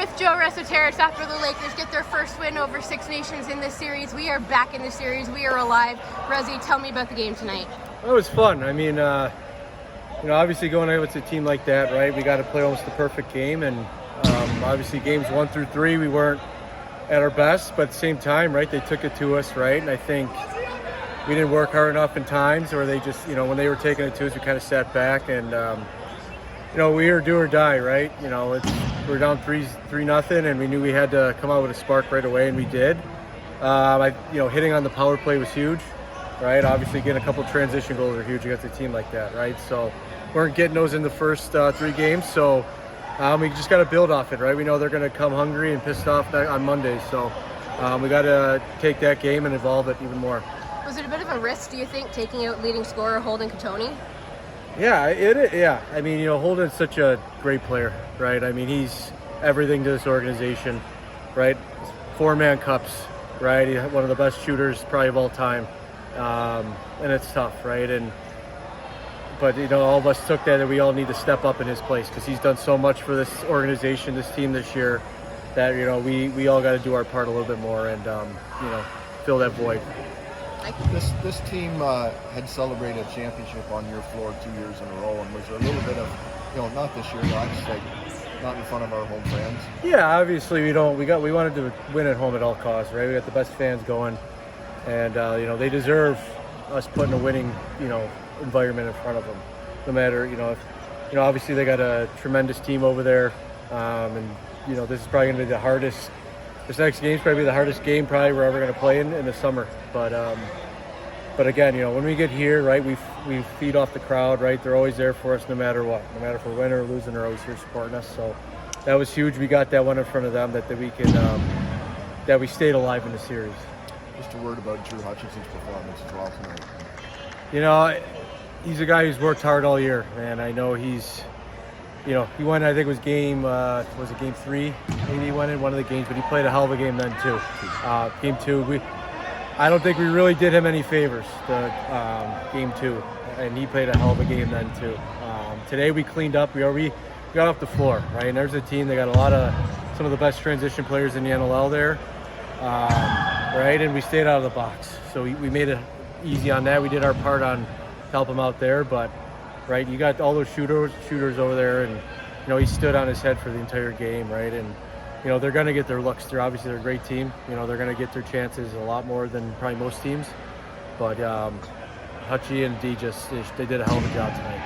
With Joe Resetarits after the Lakers get their first win over Six Nations in this series. We are back in the series. We are alive. Resi, tell me about the game tonight. It was fun. I mean, obviously going against a team like that, right, we got to play almost the perfect game. And obviously games 1 through 3, we weren't at our best. But at the same time, right, they took it to us, right? And I think we didn't work hard enough in times, or they just, when they were taking it to us, we kind of sat back. And, we were do or die, right? We were down 3-0, and we knew we had to come out with a spark right away, and we did. Hitting on the power play was huge, right? Obviously, getting a couple transition goals are huge against a team like that, right? So we weren't getting those in the first 3 games, so we just got to build off it, right? We know they're going to come hungry and pissed off on Monday, so we got to take that game and evolve it even more. Was it a bit of a risk, do you think, taking out leading scorer Holden Katoni? Yeah, yeah. I mean, Holden's such a great player, right? I mean, he's everything to this organization, right? 4-man cups, right? He's one of the best shooters probably of all time, and it's tough, right? But all of us took that, and we all need to step up in his place because he's done so much for this organization, this team this year, that we all got to do our part a little bit more and fill that void. This team had celebrated a championship on your floor 2 years in a row, and was there a little bit of, not this year, I just like not in front of our home fans? Yeah, obviously we wanted to win at home at all costs, right? We got the best fans going, and they deserve us putting a winning environment in front of them. No matter obviously they got a tremendous team over there, and this is probably going to be the hardest. This next game is probably the hardest game we're ever going to play in the summer. But again, when we get here, right, we feed off the crowd, right? They're always there for us no matter what. No matter if we're winning or losing, they're always here supporting us. So that was huge. We got that one in front of them that we can that we stayed alive in the series. Just a word about Drew Hutchinson's performance as well tonight. He's a guy who's worked hard all year, man. I know he's. He won, I think it was game 3? Maybe he won in one of the games, but he played a hell of a game then too. Game 2, I don't think we really did him any favors, game 2, and he played a hell of a game then too. Today we cleaned up, we got off the floor, right? And there's a team, they got some of the best transition players in the NLL there, right? And we stayed out of the box. So we made it easy on that. We did our part on help them out there, but right, you got all those shooters over there, and he stood on his head for the entire game, right? And they're going to get their looks. They're a great team. They're going to get their chances a lot more than probably most teams. But Hutchie and D they did a hell of a job tonight.